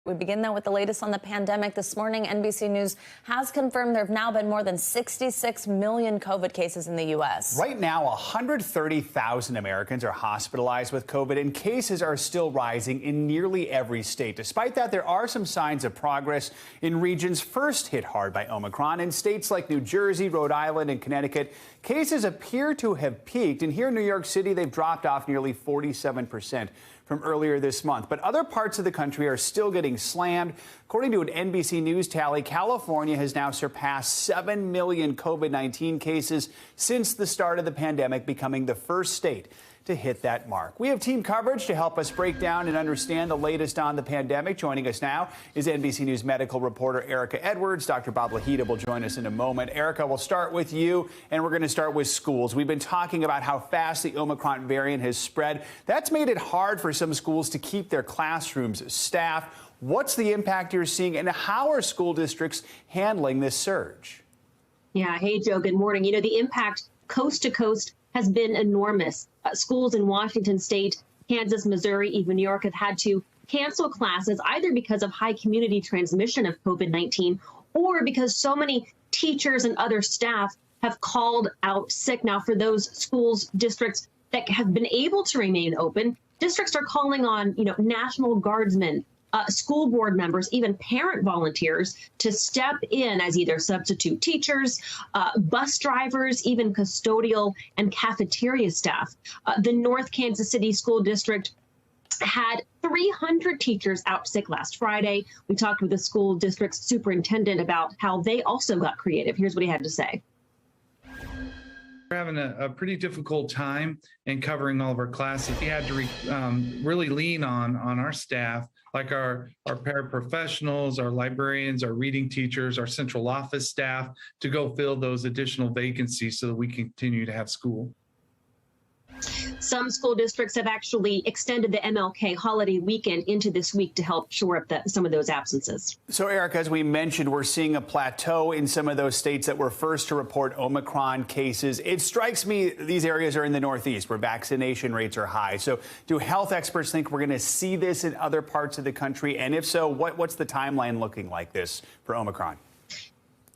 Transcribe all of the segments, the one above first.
We begin, though, with the latest on the pandemic. This morning, NBC News has confirmed there have now been more than 66 million COVID cases in the U.S. Right now, 130,000 Americans are hospitalized with COVID, and cases are still rising in nearly every state. Despite that, there are some signs of progress in regions first hit hard by Omicron. In states like New Jersey, Rhode Island, and Connecticut, cases appear to have peaked. And here in New York City, they've dropped off nearly 47% from earlier this month. But other parts of the country are still getting slammed. According to an NBC News tally, California has now surpassed 7 million COVID-19 cases since the start of the pandemic, becoming the first state to hit that mark. We have team coverage to help us break down and understand the latest on the pandemic. Joining us now is NBC News medical reporter Erica Edwards. Dr. Bob Lahida will join us in a moment. Erica, we'll start with you, and we're going to start with schools. We've been talking about how fast the Omicron variant has spread. That's made it hard for some schools to keep their classrooms staffed. What's the impact you're seeing, and how are school districts handling this surge? Yeah. Hey, Joe. Good morning. You know, the impact coast to coast has been enormous. Schools in Washington State, Kansas, Missouri, even New York have had to cancel classes either because of high community transmission of COVID-19 or because so many teachers and other staff have called out sick. Now, for those schools, districts that have been able to remain open, districts are calling on, National Guardsmen, school board members, even parent volunteers to step in as either substitute teachers, bus drivers, even custodial and cafeteria staff. The North Kansas City School District had 300 teachers out sick last Friday. We talked with the school district's superintendent about how they also got creative. Here's what he had to say. We're having a pretty difficult time in covering all of our classes. We had to really lean on our staff, like our paraprofessionals, our librarians, our reading teachers, our central office staff, to go fill those additional vacancies so that we can continue to have school. Some school districts have actually extended the MLK holiday weekend into this week to help shore up some of those absences. So, Eric, as we mentioned, we're seeing a plateau in some of those states that were first to report Omicron cases. It strikes me these areas are in the Northeast where vaccination rates are high. So do health experts think we're going to see this in other parts of the country? And if so, what's the timeline looking like this for Omicron?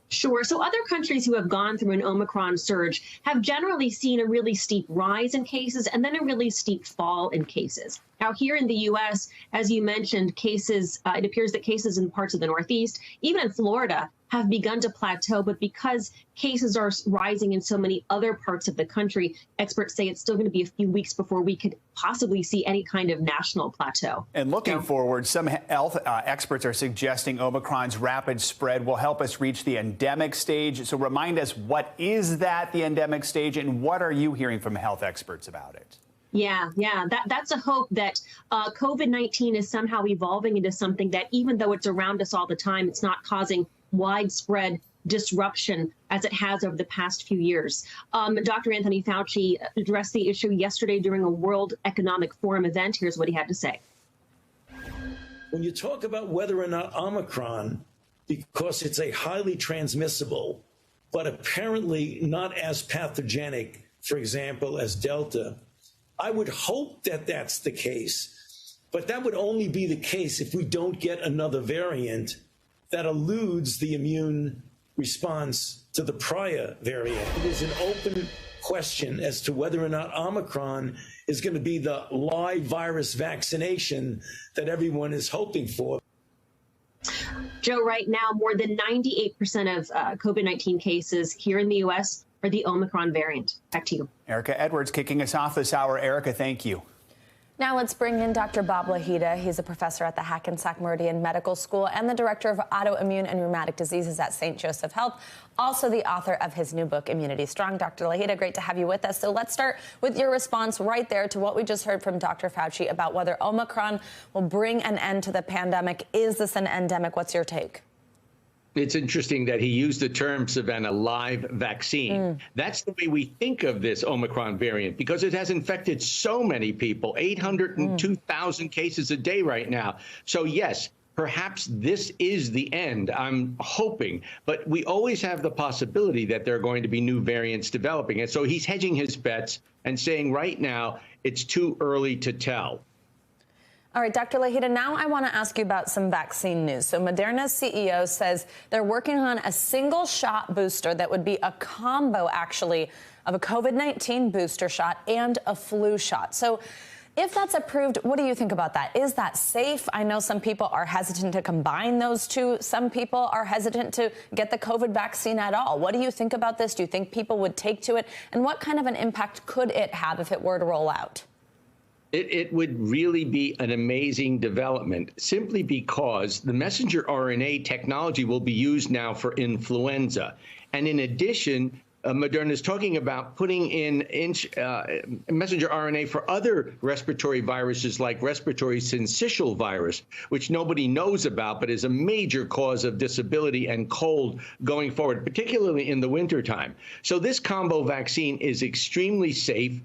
Sure. So other countries who have gone through an Omicron surge have generally seen a really steep rise in cases and then a really steep fall in cases. Now, here in the U.S., as you mentioned, cases, it appears that cases in parts of the Northeast, even in Florida, have begun to plateau. But because cases are rising in so many other parts of the country, experts say it's still going to be a few weeks before we could possibly see any kind of national plateau. And looking forward, some health experts are suggesting Omicron's rapid spread will help us reach the endemic stage. So remind us, what is that, the endemic stage, and what are you hearing from health experts about it? Yeah, that's a hope that COVID-19 is somehow evolving into something that, even though it's around us all the time, it's not causing widespread disruption as it has over the past few years. Dr. Anthony Fauci addressed the issue yesterday during a World Economic Forum event. Here's what he had to say. When you talk about whether or not Omicron, because it's a highly transmissible, but apparently not as pathogenic, for example, as Delta, I would hope that that's the case, but that would only be the case if we don't get another variant that eludes the immune response to the prior variant. It is an open question as to whether or not Omicron is going to be the live virus vaccination that everyone is hoping for. Joe, right now, more than 98% of COVID-19 cases here in the U.S. are the Omicron variant. Back to you. Erica Edwards kicking us off this hour. Erica, thank you. Now let's bring in Dr. Bob Lahida. He's a professor at the Hackensack Meridian Medical School and the director of autoimmune and rheumatic diseases at St. Joseph Health, also the author of his new book, Immunity Strong. Dr. Lahida, great to have you with us. So let's start with your response right there to what we just heard from Dr. Fauci about whether Omicron will bring an end to the pandemic. Is this an endemic? What's your take? It's interesting that he used the term, Savannah, live vaccine. That's the way we think of this Omicron variant because it has infected so many people, 802,000 cases a day right now. So, yes, perhaps this is the end. I'm hoping. But we always have the possibility that there are going to be new variants developing. And so he's hedging his bets and saying right now it's too early to tell. All right, Dr. Lahida, now I want to ask you about some vaccine news. So Moderna's CEO says they're working on a single shot booster that would be a combo, actually, of a COVID-19 booster shot and a flu shot. So if that's approved, what do you think about that? Is that safe? I know some people are hesitant to combine those two. Some people are hesitant to get the COVID vaccine at all. What do you think about this? Do you think people would take to it? And what kind of an impact could it have if it were to roll out? It would really be an amazing development simply because the messenger RNA technology will be used now for influenza. And in addition, Moderna is talking about putting in messenger RNA for other respiratory viruses like respiratory syncytial virus, which nobody knows about, but is a major cause of disability and cold going forward, particularly in the wintertime. So this combo vaccine is extremely safe.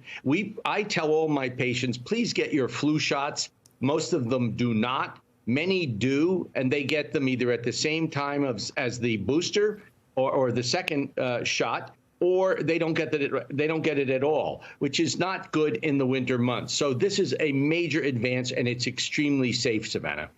I tell all my patients, please get your flu shots. Most of them do not. Many do, and they get them either at the same time as the booster or the second shot, or they don't get it at all, which is not good in the winter months. So this is a major advance, and it's extremely safe, Savannah.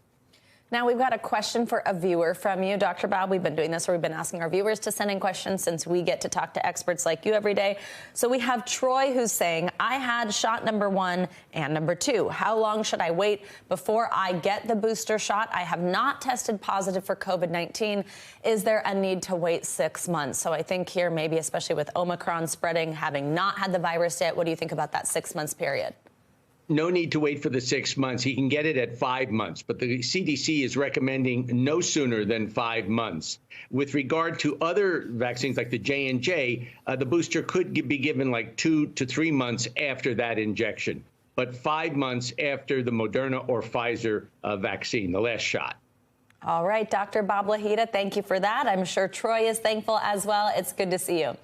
Now, we've got a question for a viewer from you, Dr. Bob. We've been doing this where we've been asking our viewers to send in questions since we get to talk to experts like you every day. So we have Troy who's saying, I had shot number 1 and number 2. How long should I wait before I get the booster shot? I have not tested positive for COVID-19. Is there a need to wait 6 months? So I think here, maybe especially with Omicron spreading, having not had the virus yet, what do you think about that 6 months period? No need to wait for the 6 months. He can get it at 5 months, but the CDC is recommending no sooner than 5 months. With regard to other vaccines like the J&J, the booster could be given like 2 to 3 months after that injection, but 5 months after the Moderna or Pfizer vaccine, the last shot. All right, Dr. Bob Lahida, thank you for that. I'm sure Troy is thankful as well. It's good to see you.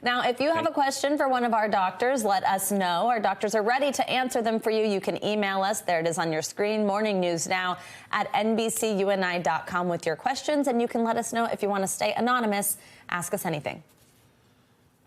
Now, if you have a question for one of our doctors, let us know. Our doctors are ready to answer them for you. You can email us. There it is on your screen, Morning News Now at NBCUNI.com with your questions. And you can let us know if you want to stay anonymous. Ask us anything.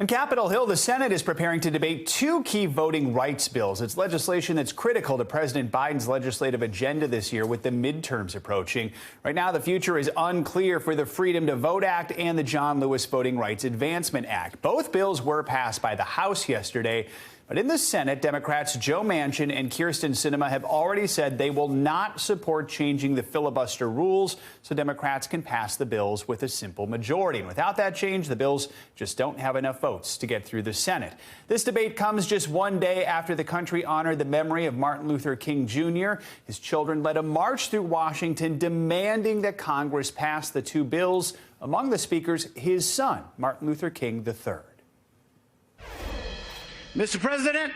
On Capitol Hill, the Senate is preparing to debate 2 key voting rights bills. It's legislation that's critical to President Biden's legislative agenda this year with the midterms approaching. Right now, the future is unclear for the Freedom to Vote Act and the John Lewis Voting Rights Advancement Act. Both bills were passed by the House yesterday. But in the Senate, Democrats Joe Manchin and Kyrsten Sinema have already said they will not support changing the filibuster rules so Democrats can pass the bills with a simple majority. And without that change, the bills just don't have enough votes to get through the Senate. This debate comes just one day after the country honored the memory of Martin Luther King Jr. His children led a march through Washington demanding that Congress pass the 2 bills. Among the speakers, his son, Martin Luther King III. Mr. President,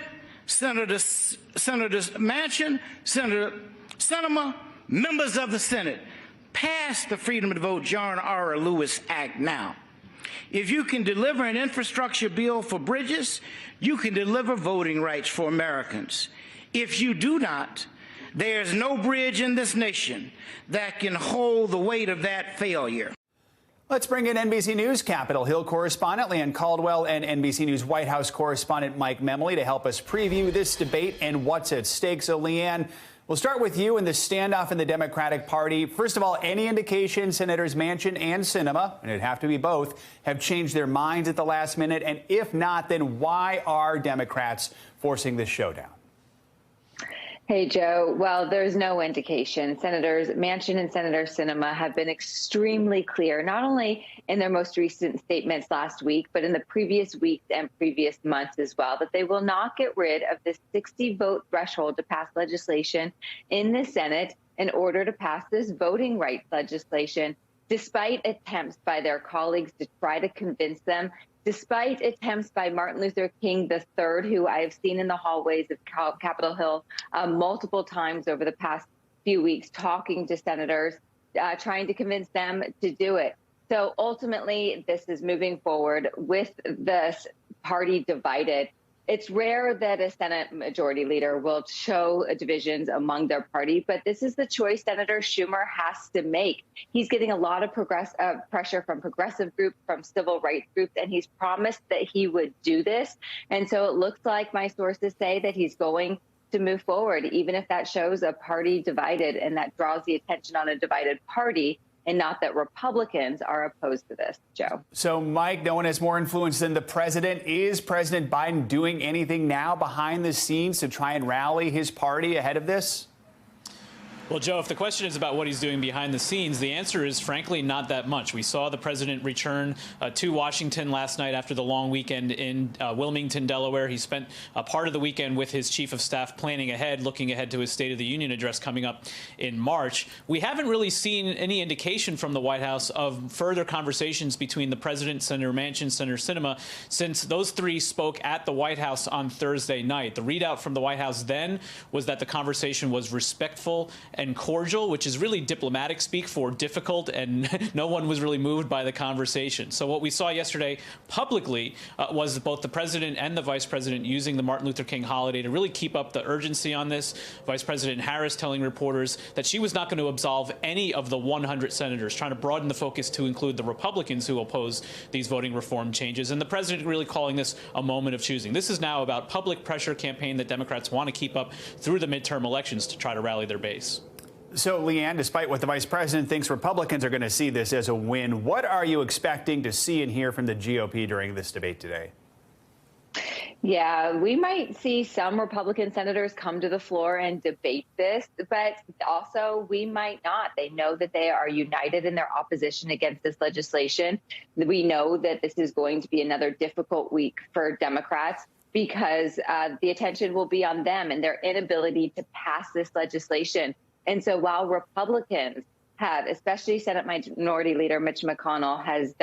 Senators Manchin, Senator Sinema, members of the Senate, pass the Freedom to Vote John R. Lewis Act now. If you can deliver an infrastructure bill for bridges, you can deliver voting rights for Americans. If you do not, there's no bridge in this nation that can hold the weight of that failure. Let's bring in NBC News Capitol Hill correspondent Leanne Caldwell and NBC News White House correspondent Mike Memley to help us preview this debate and what's at stake. So, Leanne, we'll start with you in the standoff in the Democratic Party. First of all, any indication Senators Manchin and Sinema, and it'd have to be both, have changed their minds at the last minute? And if not, then why are Democrats forcing this showdown? Hey, Joe. Well, there's no indication. Senators Manchin and Senator Sinema have been extremely clear, not only in their most recent statements last week, but in the previous weeks and previous months as well, that they will not get rid of the 60-vote threshold to pass legislation in the Senate in order to pass this voting rights legislation, despite attempts by their colleagues to try to convince them, despite attempts by Martin Luther King III, who I have seen in the hallways of Capitol Hill multiple times over the past few weeks, talking to senators, trying to convince them to do it. So ultimately, this is moving forward with this party divided. It's rare that a Senate majority leader will show divisions among their party, but this is the choice Senator Schumer has to make. He's getting a lot of pressure from progressive groups, from civil rights groups, and he's promised that he would do this. And so it looks like my sources say that he's going to move forward, even if that shows a party divided and that draws the attention on a divided party, and not that Republicans are opposed to this, Joe. So, Mike, no one has more influence than the president. Is President Biden doing anything now behind the scenes to try and rally his party ahead of this? Well, Joe, if the question is about what he's doing behind the scenes, the answer is, frankly, not that much. We saw the president return to Washington last night after the long weekend in Wilmington, Delaware. He spent a part of the weekend with his chief of staff planning ahead, looking ahead to his State of the Union address coming up in March. We haven't really seen any indication from the White House of further conversations between the president, Senator Manchin, Senator Sinema, since those three spoke at the White House on Thursday night. The readout from the White House then was that the conversation was respectful and cordial, which is really diplomatic speak for difficult, and no one was really moved by the conversation. So what we saw yesterday publicly was both the president and the vice president using the Martin Luther King holiday to really keep up the urgency on this. Vice President Harris telling reporters that she was not going to absolve any of the 100 senators, trying to broaden the focus to include the Republicans who oppose these voting reform changes. And the president really calling this a moment of choosing. This is now about public pressure campaign that Democrats want to keep up through the midterm elections to try to rally their base. So, Leanne, despite what the vice president thinks Republicans are going to see this as a win, what are you expecting to see and hear from the GOP during this debate today? Yeah, we might see some Republican senators come to the floor and debate this, but also we might not. They know that they are united in their opposition against this legislation. We know that this is going to be another difficult week for Democrats because the attention will be on them and their inability to pass this legislation. And so while Republicans have, especially Senate Minority Leader Mitch McConnell, has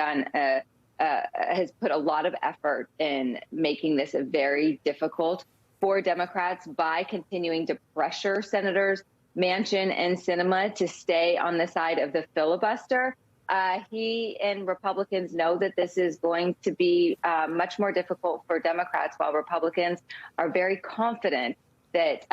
put a lot of effort in making this very difficult for Democrats by continuing to pressure Senators Manchin and Sinema to stay on the side of the filibuster, he and Republicans know that this is going to be much more difficult for Democrats, while Republicans are very confident that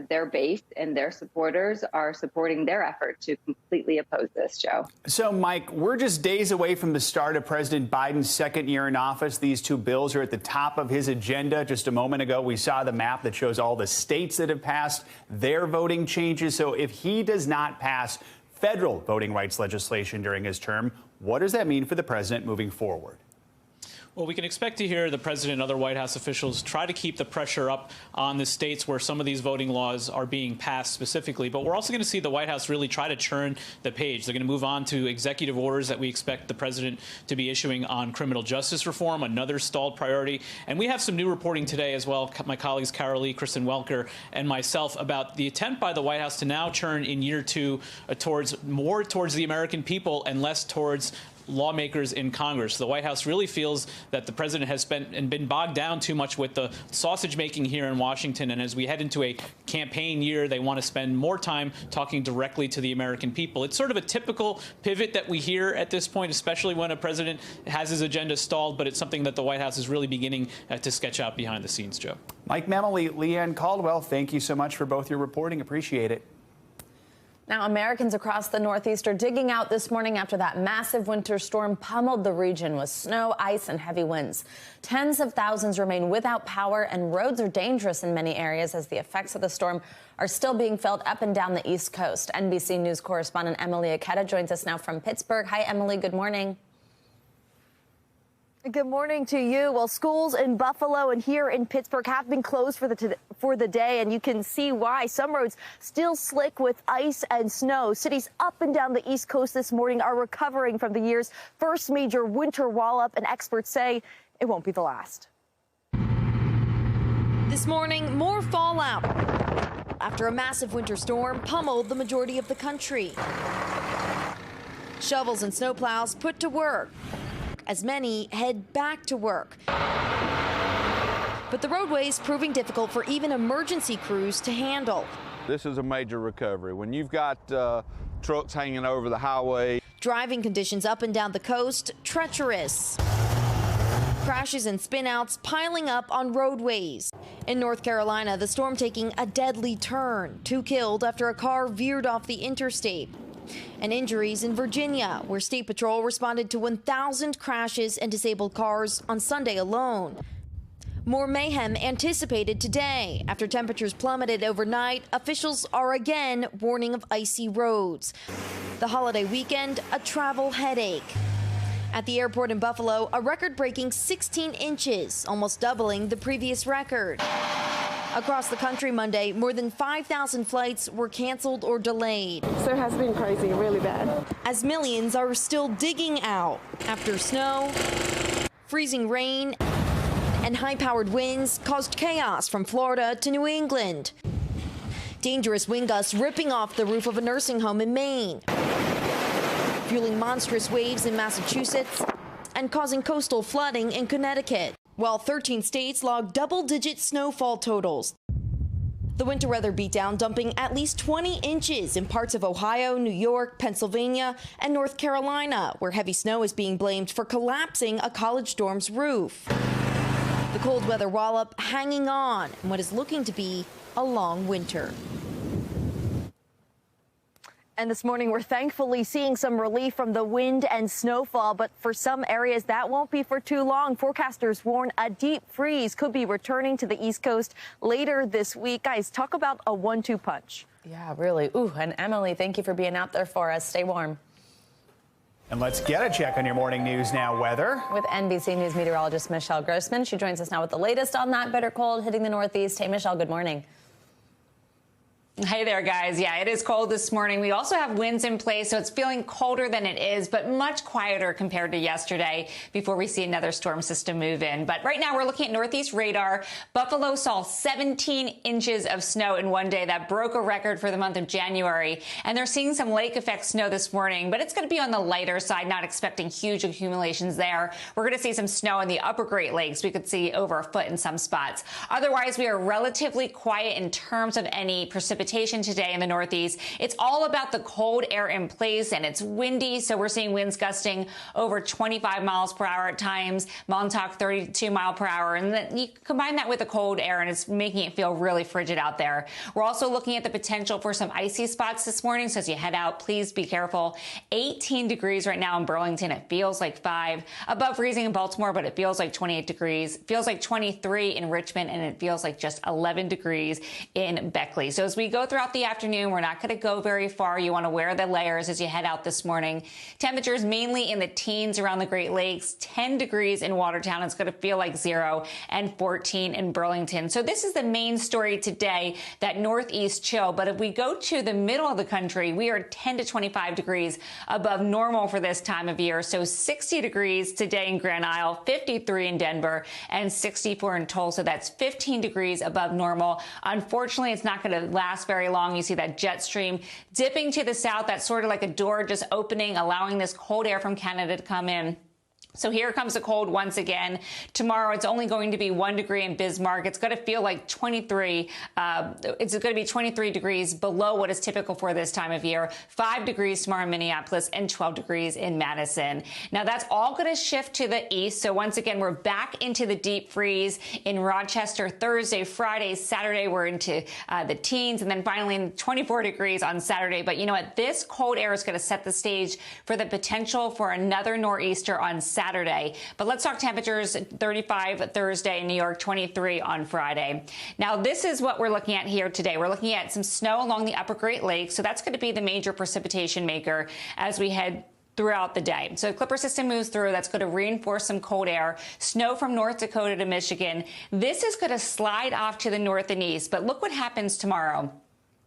their base and their supporters are supporting their effort to completely oppose this, Joe. So, Mike, we're just days away from the start of President Biden's second year in office. These two bills are at the top of his agenda. Just a moment ago, we saw the map that shows all the states that have passed their voting changes. So if he does not pass federal voting rights legislation during his term, what does that mean for the president moving forward? Well, we can expect to hear the president and other White House officials try to keep the pressure up on the states where some of these voting laws are being passed specifically. But we're also going to see the White House really try to churn the page. They're going to move on to executive orders that we expect the president to be issuing on criminal justice reform, another stalled priority. And we have some new reporting today as well, my colleagues Carol Lee, Kristen Welker, and myself, about the attempt by the White House to now turn in year two towards the American people and less towards lawmakers in Congress. The White House really feels that the president has spent and been bogged down too much with the sausage making here in Washington. And as we head into a campaign year, they want to spend more time talking directly to the American people. It's sort of a typical pivot that we hear at this point, especially when a president has his agenda stalled. But it's something that the White House is really beginning to sketch out behind the scenes, Joe. Mike Memoli, Leanne Caldwell, thank you so much for both your reporting. Appreciate it. Now, Americans across the Northeast are digging out this morning after that massive winter storm pummeled the region with snow, ice, and heavy winds. Tens of thousands remain without power, and roads are dangerous in many areas as the effects of the storm are still being felt up and down the East Coast. NBC News correspondent Emily Aketa joins us now from Pittsburgh. Hi, Emily. Good morning. Good morning to you. Well, schools in Buffalo and here in Pittsburgh have been closed for the day, and you can see why. Some roads still slick with ice and snow. Cities up and down the East Coast this morning are recovering from the year's first major winter wallop, and experts say it won't be the last. This morning, more fallout after a massive winter storm pummeled the majority of the country. Shovels and snowplows put to work as many head back to work. But the roadways proving difficult for even emergency crews to handle. This is a major recovery. When you've got trucks hanging over the highway. Driving conditions up and down the coast, treacherous. Crashes and spinouts piling up on roadways. In North Carolina, the storm taking a deadly turn. 2 killed after a car veered off the interstate. And injuries in Virginia, where State Patrol responded to 1,000 crashes and disabled cars on Sunday alone. More mayhem anticipated today. After temperatures plummeted overnight, officials are again warning of icy roads. The holiday weekend, a travel headache. At the airport in Buffalo, a record-breaking 16 inches, almost doubling the previous record. Across the country Monday, more than 5,000 flights were canceled or delayed. So it has been crazy, really bad. As millions are still digging out after snow, freezing rain, and high-powered winds caused chaos from Florida to New England. Dangerous wind gusts ripping off the roof of a nursing home in Maine, fueling monstrous waves in Massachusetts and causing coastal flooding in Connecticut, while 13 states logged double-digit snowfall totals. The winter weather beatdown dumping at least 20 inches in parts of Ohio, New York, Pennsylvania, and North Carolina, where heavy snow is being blamed for collapsing a college dorm's roof. The cold weather wallop hanging on in what is looking to be a long winter. And this morning, we're thankfully seeing some relief from the wind and snowfall, but for some areas, that won't be for too long. Forecasters warn a deep freeze could be returning to the East Coast later this week. Guys, talk about a 1-2 punch. Yeah, really. Ooh, and Emily, thank you for being out there for us. Stay warm. And let's get a check on your morning news now weather. With NBC News meteorologist Michelle Grossman. She joins us now with the latest on that bitter cold hitting the Northeast. Hey, Michelle, good morning. Hey there, guys. Yeah, it is cold this morning. We also have winds in place, so it's feeling colder than it is, but much quieter compared to yesterday before we see another storm system move in. But right now we're looking at Northeast radar. Buffalo saw 17 inches of snow in one day. That broke a record for the month of January. And they're seeing some lake effect snow this morning, but it's going to be on the lighter side, not expecting huge accumulations there. We're going to see some snow in the upper Great Lakes. We could see over a foot in some spots. Otherwise, we are relatively quiet in terms of any precipitation today in the Northeast. It's all about the cold air in place, and it's windy, so we're seeing winds gusting over 25 miles per hour at times. Montauk 32 mile per hour, and then you combine that with the cold air, and it's making it feel really frigid out there. We're also looking at the potential for some icy spots this morning, so as you head out, please be careful. 18 degrees right now in Burlington. It feels like 5. Above freezing in Baltimore, but it feels like 28 degrees. It feels like 23 in Richmond, and it feels like just 11 degrees in Beckley. So as we go throughout the afternoon, we're not going to go very far. You want to wear the layers as you head out this morning. Temperatures mainly in the teens around the Great Lakes, 10 degrees in Watertown. It's going to feel like 0, and 14 in Burlington. So this is the main story today, that Northeast chill. But if we go to the middle of the country, we are 10 to 25 degrees above normal for this time of year. So 60 degrees today in Grand Isle, 53 in Denver, and 64 in Tulsa. That's 15 degrees above normal. Unfortunately, it's not going to last very long. You see that jet stream dipping to the south. That's sort of like a door just opening, allowing this cold air from Canada to come in. So here comes the cold once again. Tomorrow, it's only going to be 1 degree in Bismarck. It's going to feel like 23. It's going to be 23 degrees below what is typical for this time of year. 5 degrees tomorrow in Minneapolis and 12 degrees in Madison. Now, that's all going to shift to the east. So once again, we're back into the deep freeze in Rochester Thursday, Friday, Saturday. We're into the teens, and then finally 24 degrees on Saturday. But you know what? This cold air is going to set the stage for the potential for another nor'easter on Saturday. But let's talk temperatures. 35 Thursday in New York, 23 on Friday. Now, this is what we're looking at here today. We're looking at some snow along the upper Great Lakes. So that's going to be the major precipitation maker as we head throughout the day. So the Clipper system moves through. That's going to reinforce some cold air. Snow from North Dakota to Michigan. This is going to slide off to the north and east. But look what happens tomorrow.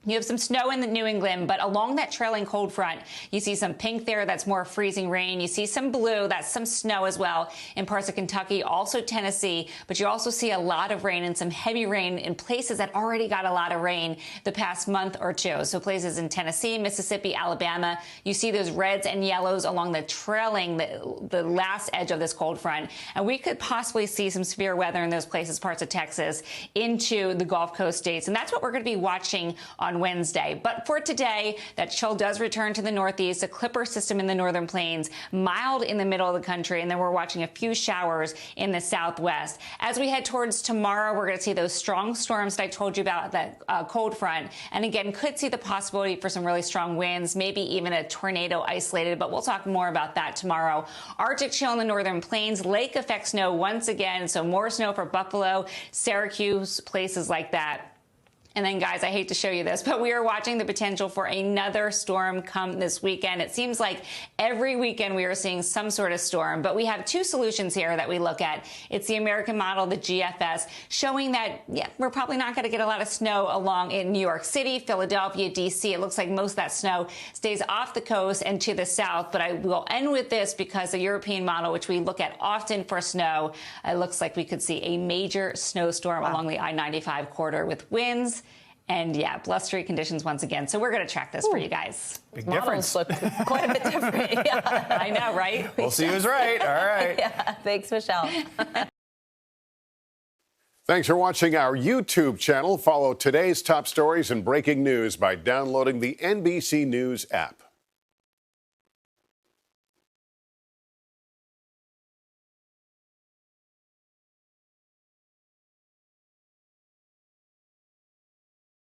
You have some snow in the New England, but along that trailing cold front, you see some pink there. That's more freezing rain. You see some blue. That's some snow as well in parts of Kentucky, also Tennessee. But you also see a lot of rain and some heavy rain in places that already got a lot of rain the past month or two. So places in Tennessee, Mississippi, Alabama, you see those reds and yellows along the trailing, the last edge of this cold front. And we could possibly see some severe weather in those places, parts of Texas, into the Gulf Coast states. And that's what we're going to be watching on on Wednesday. But for today, that chill does return to the northeast, a clipper system in the northern plains, mild in the middle of the country, and then we're watching a few showers in the southwest. As we head towards tomorrow, we're going to see those strong storms that I told you about, that cold front, and again, could see the possibility for some really strong winds, maybe even a tornado isolated, but we'll talk more about that tomorrow. Arctic chill in the northern plains, lake effect snow once again, so more snow for Buffalo, Syracuse, places like that. And then, guys, I hate to show you this, but we are watching the potential for another storm come this weekend. It seems like every weekend we are seeing some sort of storm, but we have two solutions here that we look at. It's the American model, the GFS, showing that, yeah, we're probably not going to get a lot of snow along in New York City, Philadelphia, D.C. It looks like most of that snow stays off the coast and to the south, but I will end with this because the European model, which we look at often for snow, it looks like we could see a major snowstorm along the I-95 corridor with winds and, yeah, blustery conditions once again. So we're going to track this for you guys. Big Models difference. look quite a bit different. Yeah. I know, right? We'll see who's right. All right. Yeah. Thanks, Michelle. Thanks for watching our YouTube channel. Follow today's top stories and breaking news by downloading the NBC News app.